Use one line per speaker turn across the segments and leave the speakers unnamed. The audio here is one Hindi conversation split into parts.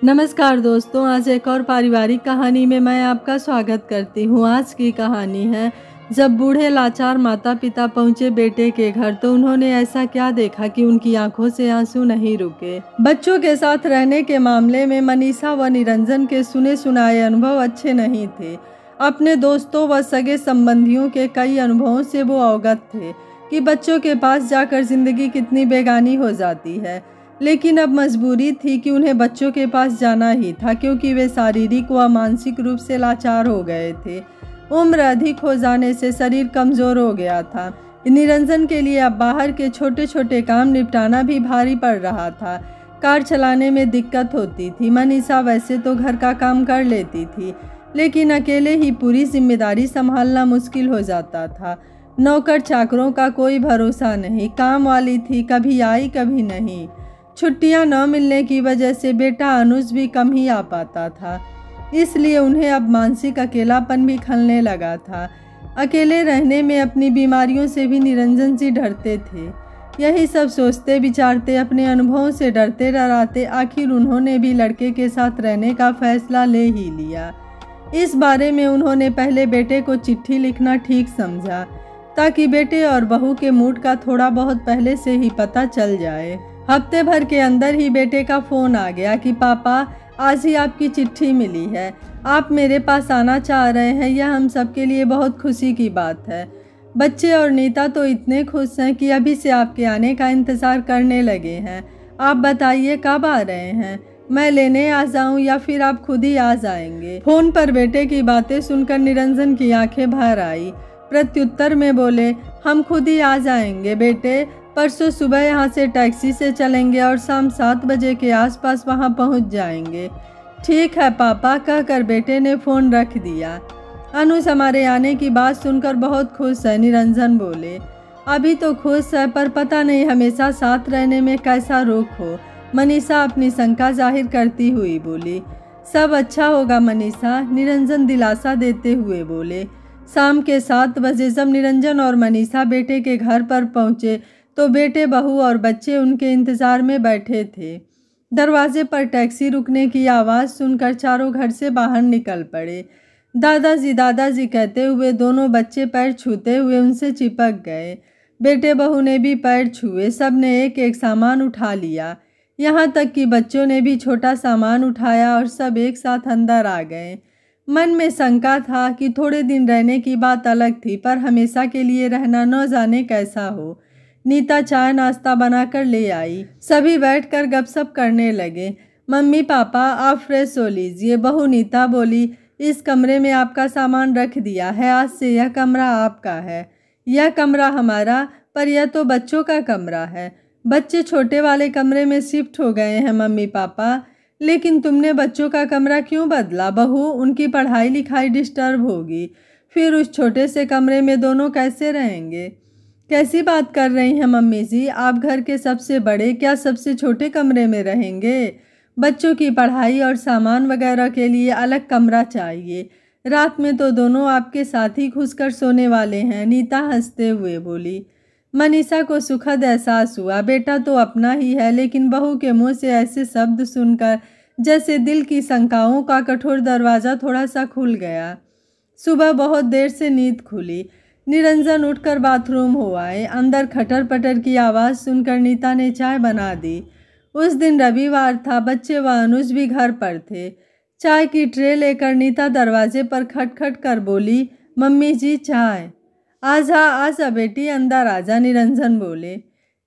नमस्कार दोस्तों, आज एक और पारिवारिक कहानी में मैं आपका स्वागत करती हूँ। आज की कहानी है, जब बूढ़े लाचार माता पिता पहुँचे बेटे के घर तो उन्होंने ऐसा क्या देखा कि उनकी आंखों से आंसू नहीं रुके। बच्चों के साथ रहने के मामले में मनीषा व निरंजन के सुने सुनाए अनुभव अच्छे नहीं थे। अपने दोस्तों व सगे संबंधियों के कई अनुभवों से वो अवगत थे कि बच्चों के पास जाकर जिंदगी कितनी बेगानी हो जाती है, लेकिन अब मजबूरी थी कि उन्हें बच्चों के पास जाना ही था, क्योंकि वे शारीरिक व मानसिक रूप से लाचार हो गए थे। उम्र अधिक हो जाने से शरीर कमज़ोर हो गया था। निरंजन के लिए अब बाहर के छोटे छोटे काम निपटाना भी भारी पड़ रहा था। कार चलाने में दिक्कत होती थी। मनीषा वैसे तो घर का काम कर लेती थी, लेकिन अकेले ही पूरी जिम्मेदारी संभालना मुश्किल हो जाता था। नौकर चाकरों का कोई भरोसा नहीं। काम वाली थी, कभी आई कभी नहीं। छुट्टियां न मिलने की वजह से बेटा अनुज भी कम ही आ पाता था, इसलिए उन्हें अब मानसिक अकेलापन भी खलने लगा था। अकेले रहने में अपनी बीमारियों से भी निरंजन जी डरते थे। यही सब सोचते विचारते, अपने अनुभवों से डरते डराते आखिर उन्होंने भी लड़के के साथ रहने का फैसला ले ही लिया। इस बारे में उन्होंने पहले बेटे को चिट्ठी लिखना ठीक समझा, ताकि बेटे और बहू के मूड का थोड़ा बहुत पहले से ही पता चल जाए। हफ्ते भर के अंदर ही बेटे का फ़ोन आ गया कि पापा, आज ही आपकी चिट्ठी मिली है, आप मेरे पास आना चाह रहे हैं। यह हम सबके लिए बहुत खुशी की बात है। बच्चे और नीता तो इतने खुश हैं कि अभी से आपके आने का इंतज़ार करने लगे हैं। आप बताइए कब आ रहे हैं? मैं लेने आ जाऊं या फिर आप खुद ही आ जाएंगे? फ़ोन पर बेटे की बातें सुनकर निरंजन की आंखें भर आई। प्रत्युत्तर में बोले, हम खुद ही आ जाएंगे बेटे। परसों सुबह यहाँ से टैक्सी से चलेंगे और शाम 7 बजे के आसपास वहाँ पहुँच जाएंगे। ठीक है पापा, कहकर बेटे ने फ़ोन रख दिया। अनुज हमारे आने की बात सुनकर बहुत खुश है, निरंजन बोले। अभी तो खुश है, पर पता नहीं हमेशा साथ रहने में कैसा रोक हो, मनीषा अपनी शंका जाहिर करती हुई बोली। सब अच्छा होगा मनीषा, निरंजन दिलासा देते हुए बोले। शाम के 7 बजे जब निरंजन और मनीषा बेटे के घर पर पहुँचे तो बेटे, बहू और बच्चे उनके इंतज़ार में बैठे थे। दरवाजे पर टैक्सी रुकने की आवाज़ सुनकर चारों घर से बाहर निकल पड़े। दादाजी कहते हुए दोनों बच्चे पैर छूते हुए उनसे चिपक गए। बेटे बहू ने भी पैर छुए। सब ने एक एक सामान उठा लिया, यहाँ तक कि बच्चों ने भी छोटा सामान उठाया और सब एक साथ अंदर आ गए। मन में शंका था कि थोड़े दिन रहने की बात अलग थी, पर हमेशा के लिए रहना न जाने कैसा हो। नीता चाय नाश्ता बनाकर ले आई। सभी बैठकर गपशप करने लगे। मम्मी पापा, आप फ्रेश हो लीजिए। बहू नीता बोली, इस कमरे में आपका सामान रख दिया है, आज से यह कमरा आपका है। यह कमरा हमारा, पर यह तो बच्चों का कमरा है। बच्चे छोटे वाले कमरे में शिफ्ट हो गए हैं मम्मी पापा। लेकिन तुमने बच्चों का कमरा क्यों बदला बहू? उनकी पढ़ाई लिखाई डिस्टर्ब होगी, फिर उस छोटे से कमरे में दोनों कैसे रहेंगे? कैसी बात कर रही हैं मम्मी जी? आप घर के सबसे बड़े, क्या सबसे छोटे कमरे में रहेंगे? बच्चों की पढ़ाई और सामान वगैरह के लिए अलग कमरा चाहिए। रात में तो दोनों आपके साथ ही घुसकर सोने वाले हैं, नीता हंसते हुए बोली। मनीषा को सुखद एहसास हुआ। बेटा तो अपना ही है, लेकिन बहू के मुंह से ऐसे शब्द सुनकर जैसे दिल की शंकाओं का कठोर दरवाज़ा थोड़ा सा खुल गया। सुबह बहुत देर से नींद खुली। निरंजन उठकर बाथरूम हो आए। अंदर खटर पटर की आवाज़ सुनकर नीता ने चाय बना दी। उस दिन रविवार था, बच्चे व अनुज भी घर पर थे। चाय की ट्रे लेकर नीता दरवाजे पर खटखट कर बोली, मम्मी जी चाय। आजा बेटी, अंदर आजा, निरंजन बोले।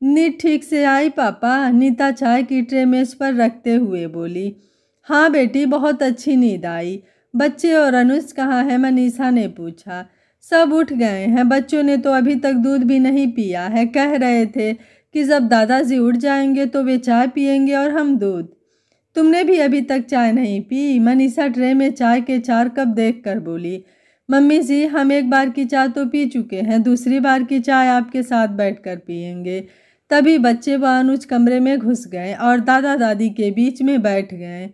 नींद ठीक से आई पापा? नीता चाय की ट्रे मेज पर रखते हुए बोली। हाँ बेटी, बहुत अच्छी नींद आई। बच्चे और अनुज कहाँ है? मनीषा ने पूछा। सब उठ गए हैं। बच्चों ने तो अभी तक दूध भी नहीं पिया है। कह रहे थे कि जब दादाजी उठ जाएंगे तो वे चाय पिएंगे और हम दूध। तुमने भी अभी तक चाय नहीं पी? मनीषा ट्रे में चाय के 4 कप देखकर बोली। मम्मी जी, हम एक बार की चाय तो पी चुके हैं, दूसरी बार की चाय आपके साथ बैठकर पिएंगे। तभी बच्चे व अनुज कमरे में घुस गए और दादा दादी के बीच में बैठ गए।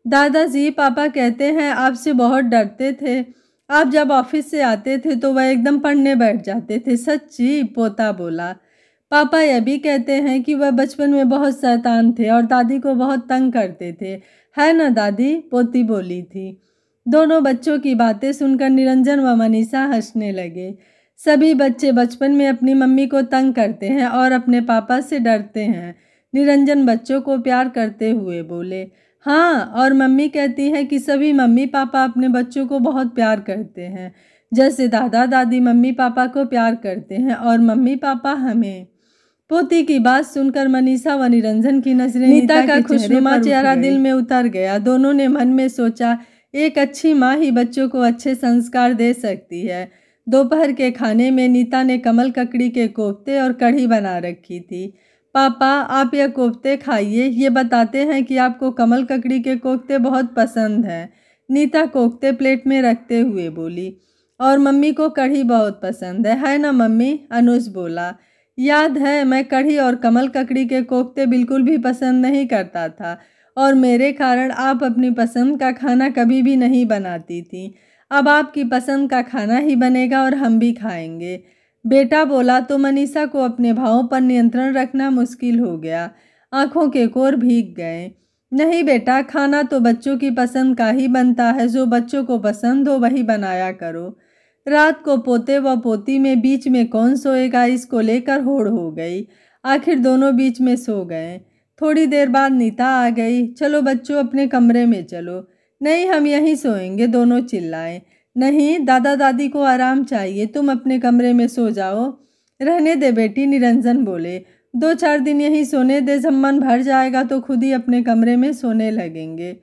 दादाजी, पापा कहते हैं आपसे बहुत डरते थे। आप जब ऑफिस से आते थे तो वह एकदम पढ़ने बैठ जाते थे। सच्ची? पोता बोला। पापा यह भी कहते हैं कि वह बचपन में बहुत शैतान थे और दादी को बहुत तंग करते थे, है ना दादी? पोती बोली थी। दोनों बच्चों की बातें सुनकर निरंजन व मनीषा हंसने लगे। सभी बच्चे बचपन में अपनी मम्मी को तंग करते हैं और अपने पापा से डरते हैं। निरंजन बच्चों को प्यार करते हुए बोले। हाँ, और मम्मी कहती है कि सभी मम्मी पापा अपने बच्चों को बहुत प्यार करते हैं, जैसे दादा दादी मम्मी पापा को प्यार करते हैं और मम्मी पापा हमें। पोती की बात सुनकर मनीषा व निरंजन की नजरें नीता का खुशनुमा चेहरा दिल में उतर गया। दोनों ने मन में सोचा, एक अच्छी माँ ही बच्चों को अच्छे संस्कार दे सकती है। दोपहर के खाने में नीता ने कमल ककड़ी के कोफ्ते और कढ़ी बना रखी थी। पापा, आप यह कोफ्ते खाइए, ये बताते हैं कि आपको कमल ककड़ी के कोफ्ते बहुत पसंद हैं। नीता कोफ्ते प्लेट में रखते हुए बोली। और मम्मी को कढ़ी बहुत पसंद है ना मम्मी? अनुज बोला। याद है, मैं कढ़ी और कमल ककड़ी के कोफ्ते बिल्कुल भी पसंद नहीं करता था और मेरे कारण आप अपनी पसंद का खाना कभी भी नहीं बनाती थी। अब आपकी पसंद का खाना ही बनेगा और हम भी खाएंगे। बेटा बोला तो मनीषा को अपने भावों पर नियंत्रण रखना मुश्किल हो गया। आंखों के कोर भीग गए। नहीं बेटा, खाना तो बच्चों की पसंद का ही बनता है, जो बच्चों को पसंद हो वही बनाया करो। रात को पोते व पोती में बीच में कौन सोएगा, इसको लेकर होड़ हो गई। आखिर दोनों बीच में सो गए। थोड़ी देर बाद नीता आ गई। चलो बच्चों, अपने कमरे में चलो। नहीं, हम यहीं सोएंगे, दोनों चिल्लाए। नहीं, दादा दादी को आराम चाहिए, तुम अपने कमरे में सो जाओ। रहने दे बेटी, निरंजन बोले। 2-4 दिन यहीं सोने दे, जब मन भर जाएगा तो खुद ही अपने कमरे में सोने लगेंगे।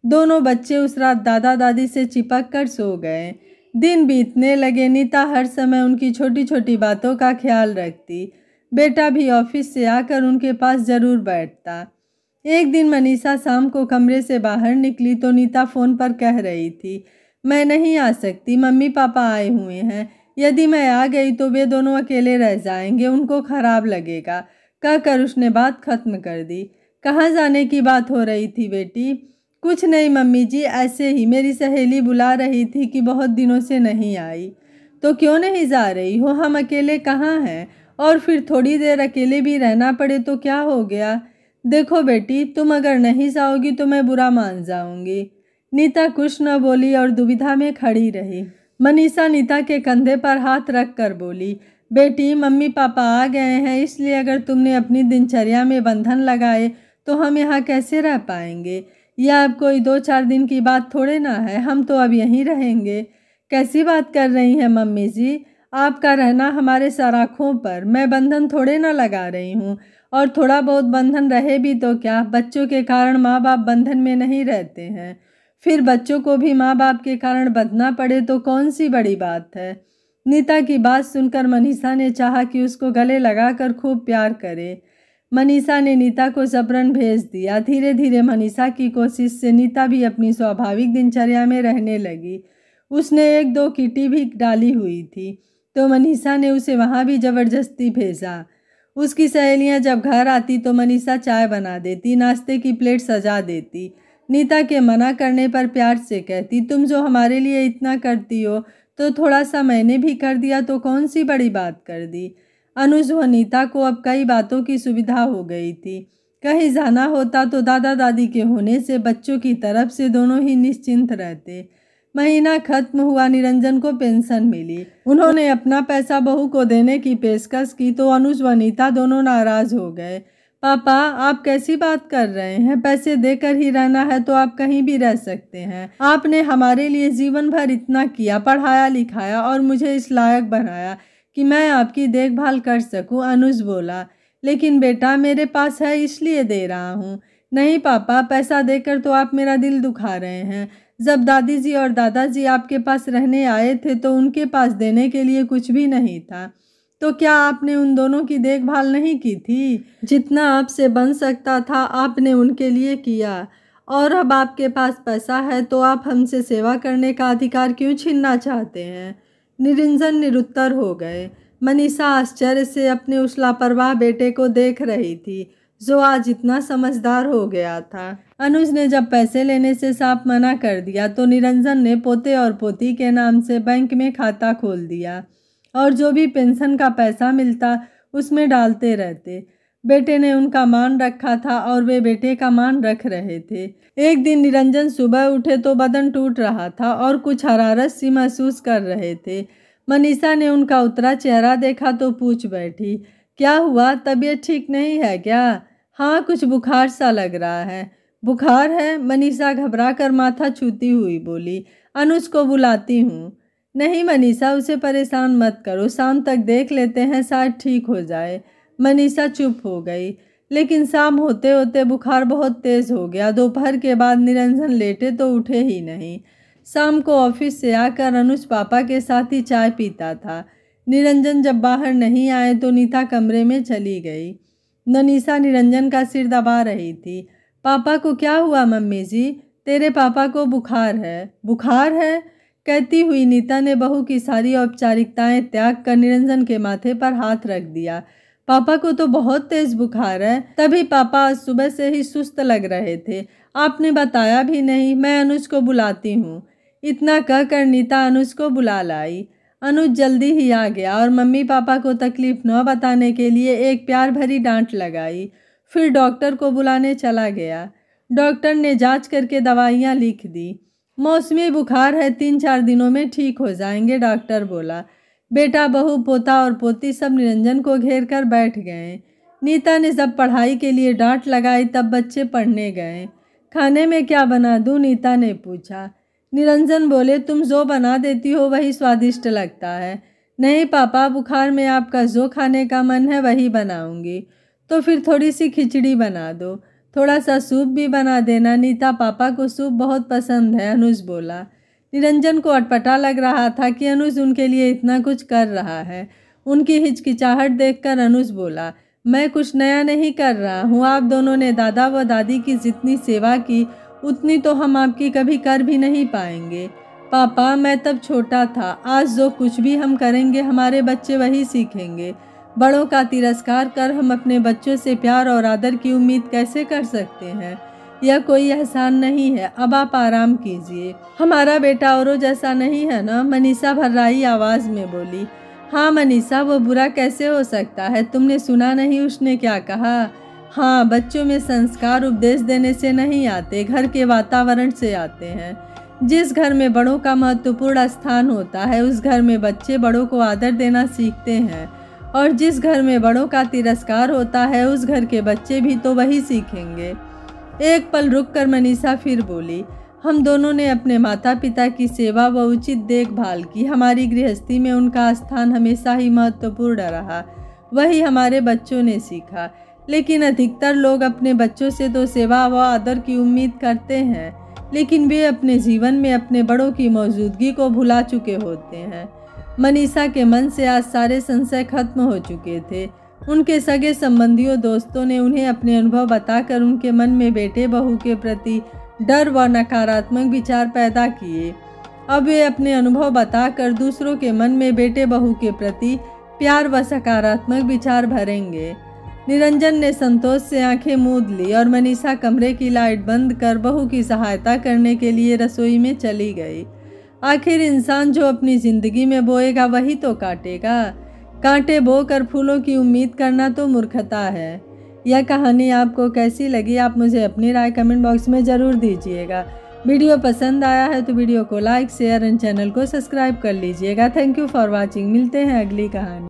दोनों बच्चे उस रात दादा दादी से चिपक कर सो गए। दिन बीतने लगे। नीता हर समय उनकी छोटी छोटी बातों का ख्याल रखती। बेटा भी ऑफिस से आकर उनके पास जरूर बैठता। एक दिन मनीषा शाम को कमरे से बाहर निकली तो नीता फ़ोन पर कह रही थी, मैं नहीं आ सकती, मम्मी पापा आए हुए हैं। यदि मैं आ गई तो वे दोनों अकेले रह जाएंगे, उनको खराब लगेगा। कहकर उसने बात खत्म कर दी। कहाँ जाने की बात हो रही थी बेटी? कुछ नहीं मम्मी जी, ऐसे ही मेरी सहेली बुला रही थी कि बहुत दिनों से नहीं आई। तो क्यों नहीं जा रही हो? हम अकेले कहाँ हैं? और फिर थोड़ी देर अकेले भी रहना पड़े तो क्या हो गया? देखो बेटी, तुम अगर नहीं जाओगी तो मैं बुरा मान जाऊंगी। नीता कुछ न बोली और दुविधा में खड़ी रही। मनीषा नीता के कंधे पर हाथ रख कर बोली, बेटी मम्मी पापा आ गए हैं, इसलिए अगर तुमने अपनी दिनचर्या में बंधन लगाए तो हम यहाँ कैसे रह पाएंगे? यह अब कोई 2-4 दिन की बात थोड़े ना है, हम तो अब यहीं रहेंगे। कैसी बात कर रही हैं मम्मी जी? आपका रहना हमारे सराखों पर, मैं बंधन थोड़े ना लगा रही हूँ। और थोड़ा बहुत बंधन रहे भी तो क्या, बच्चों के कारण माँ बाप बंधन में नहीं रहते हैं। फिर बच्चों को भी माँ बाप के कारण बंधना पड़े तो कौन सी बड़ी बात है। नीता की बात सुनकर मनीषा ने चाहा कि उसको गले लगाकर खूब प्यार करे। मनीषा ने नीता को जबरन भेज दिया। धीरे धीरे मनीषा की कोशिश से नीता भी अपनी स्वाभाविक दिनचर्या में रहने लगी। उसने 1-2 किटी भी डाली हुई थी तो मनीषा ने उसे वहाँ भी जबरदस्ती भेजा। उसकी सहेलियां जब घर आती तो मनीषा चाय बना देती, नाश्ते की प्लेट सजा देती। नीता के मना करने पर प्यार से कहती, तुम जो हमारे लिए इतना करती हो तो थोड़ा सा मैंने भी कर दिया तो कौन सी बड़ी बात कर दी। अनुज व नीता को अब कई बातों की सुविधा हो गई थी। कहीं जाना होता तो दादा दादी के होने से बच्चों की तरफ से दोनों ही निश्चिंत रहते। महीना खत्म हुआ, निरंजन को पेंशन मिली। उन्होंने अपना पैसा बहू को देने की पेशकश की तो अनुज व नीता दोनों नाराज हो गए। पापा, आप कैसी बात कर रहे हैं? पैसे देकर ही रहना है तो आप कहीं भी रह सकते हैं। आपने हमारे लिए जीवन भर इतना किया, पढ़ाया लिखाया और मुझे इस लायक बनाया कि मैं आपकी देखभाल कर सकूं। अनुज बोला, लेकिन बेटा मेरे पास है इसलिए दे रहा हूँ। नहीं पापा, पैसा देकर तो आप मेरा दिल दुखा रहे हैं। जब दादी जी और दादाजी आपके पास रहने आए थे तो उनके पास देने के लिए कुछ भी नहीं था, तो क्या आपने उन दोनों की देखभाल नहीं की थी? जितना आपसे बन सकता था आपने उनके लिए किया, और अब आपके पास पैसा है तो आप हमसे सेवा करने का अधिकार क्यों छीनना चाहते हैं? निरंजन निरुत्तर हो गए। मनीषा आश्चर्य से अपने उस लापरवाह बेटे को देख रही थी जो आज इतना समझदार हो गया था। अनुज ने जब पैसे लेने से साफ मना कर दिया तो निरंजन ने पोते और पोती के नाम से बैंक में खाता खोल दिया और जो भी पेंशन का पैसा मिलता उसमें डालते रहते। बेटे ने उनका मान रखा था और वे बेटे का मान रख रहे थे। एक दिन निरंजन सुबह उठे तो बदन टूट रहा था और कुछ हरारत सी महसूस कर रहे थे। मनीषा ने उनका उतरा चेहरा देखा तो पूछ बैठी, क्या हुआ, तबीयत ठीक नहीं है क्या? हाँ, कुछ बुखार सा लग रहा है। बुखार है? मनीषा घबरा कर माथा छूती हुई बोली। अनुज को बुलाती हूँ। नहीं मनीषा, उसे परेशान मत करो, शाम तक देख लेते हैं, शायद ठीक हो जाए। मनीषा चुप हो गई। लेकिन शाम होते होते बुखार बहुत तेज हो गया। दोपहर के बाद निरंजन लेटे तो उठे ही नहीं। शाम को ऑफिस से आकर अनुज पापा के साथ ही चाय पीता था। निरंजन जब बाहर नहीं आए तो नीता कमरे में चली गई। मनीषा निरंजन का सिर दबा रही थी। पापा को क्या हुआ मम्मी जी? तेरे पापा को बुखार है। बुखार है? कहती हुई नीता ने बहू की सारी औपचारिकताएं त्याग कर निरंजन के माथे पर हाथ रख दिया। पापा को तो बहुत तेज बुखार है। तभी पापा आज सुबह से ही सुस्त लग रहे थे। आपने बताया भी नहीं। मैं अनुज को बुलाती हूँ। इतना कहकर नीता अनुज को बुला लाई। अनुज जल्दी ही आ गया और मम्मी पापा को तकलीफ न बताने के लिए एक प्यार भरी डांट लगाई। फिर डॉक्टर को बुलाने चला गया। डॉक्टर ने जांच करके दवाइयाँ लिख दी। मौसमी बुखार है, 3-4 दिनों में ठीक हो जाएंगे, डॉक्टर बोला। बेटा, बहू, पोता और पोती सब निरंजन को घेर कर बैठ गए। नीता ने जब पढ़ाई के लिए डांट लगाई तब बच्चे पढ़ने गए। खाने में क्या बना दूं? नीता ने पूछा। निरंजन बोले, तुम जो बना देती हो वही स्वादिष्ट लगता है। नहीं पापा, बुखार में आपका जो खाने का मन है वही बनाऊंगी। तो फिर थोड़ी सी खिचड़ी बना दो, थोड़ा सा सूप भी बना देना। नीता, पापा को सूप बहुत पसंद है, अनुज बोला। निरंजन को अटपटा लग रहा था कि अनुज उनके लिए इतना कुछ कर रहा है। उनकी हिचकिचाहट देखकर अनुज बोला, मैं कुछ नया नहीं कर रहा हूँ। आप दोनों ने दादा व दादी की जितनी सेवा की उतनी तो हम आपकी कभी कर भी नहीं पाएंगे। पापा, मैं तब छोटा था। आज जो कुछ भी हम करेंगे हमारे बच्चे वही सीखेंगे। बड़ों का तिरस्कार कर हम अपने बच्चों से प्यार और आदर की उम्मीद कैसे कर सकते हैं? यह कोई एहसान नहीं है। अब आप आराम कीजिए। हमारा बेटा औरों जैसा नहीं है ना? मनीषा भर्राई आवाज़ में बोली। हाँ मनीषा, वो बुरा कैसे हो सकता है? तुमने सुना नहीं उसने क्या कहा? हाँ, बच्चों में संस्कार उपदेश देने से नहीं आते, घर के वातावरण से आते हैं। जिस घर में बड़ों का महत्वपूर्ण स्थान होता है उस घर में बच्चे बड़ों को आदर देना सीखते हैं, और जिस घर में बड़ों का तिरस्कार होता है उस घर के बच्चे भी तो वही सीखेंगे। एक पल रुककर मनीषा फिर बोली, हम दोनों ने अपने माता पिता की सेवा व उचित देखभाल की। हमारी गृहस्थी में उनका स्थान हमेशा ही महत्वपूर्ण रहा। वही हमारे बच्चों ने सीखा। लेकिन अधिकतर लोग अपने बच्चों से तो सेवा व आदर की उम्मीद करते हैं, लेकिन वे अपने जीवन में अपने बड़ों की मौजूदगी को भुला चुके होते हैं। मनीषा के मन से आज सारे संशय खत्म हो चुके थे। उनके सगे संबंधियों दोस्तों ने उन्हें अपने अनुभव बताकर उनके मन में बेटे बहू के प्रति डर व नकारात्मक विचार पैदा किए। अब वे अपने अनुभव बताकर दूसरों के मन में बेटे बहू के प्रति प्यार व सकारात्मक विचार भरेंगे। निरंजन ने संतोष से आंखें मूंद ली और मनीषा कमरे की लाइट बंद कर बहू की सहायता करने के लिए रसोई में चली गई। आखिर इंसान जो अपनी जिंदगी में बोएगा वही तो काटेगा। कांटे बोकर फूलों की उम्मीद करना तो मूर्खता है। यह कहानी आपको कैसी लगी? आप मुझे अपनी राय कमेंट बॉक्स में ज़रूर दीजिएगा। वीडियो पसंद आया है तो वीडियो को लाइक, शेयर एंड चैनल को सब्सक्राइब कर लीजिएगा। Thank you for watching. मिलते हैं अगली कहानी।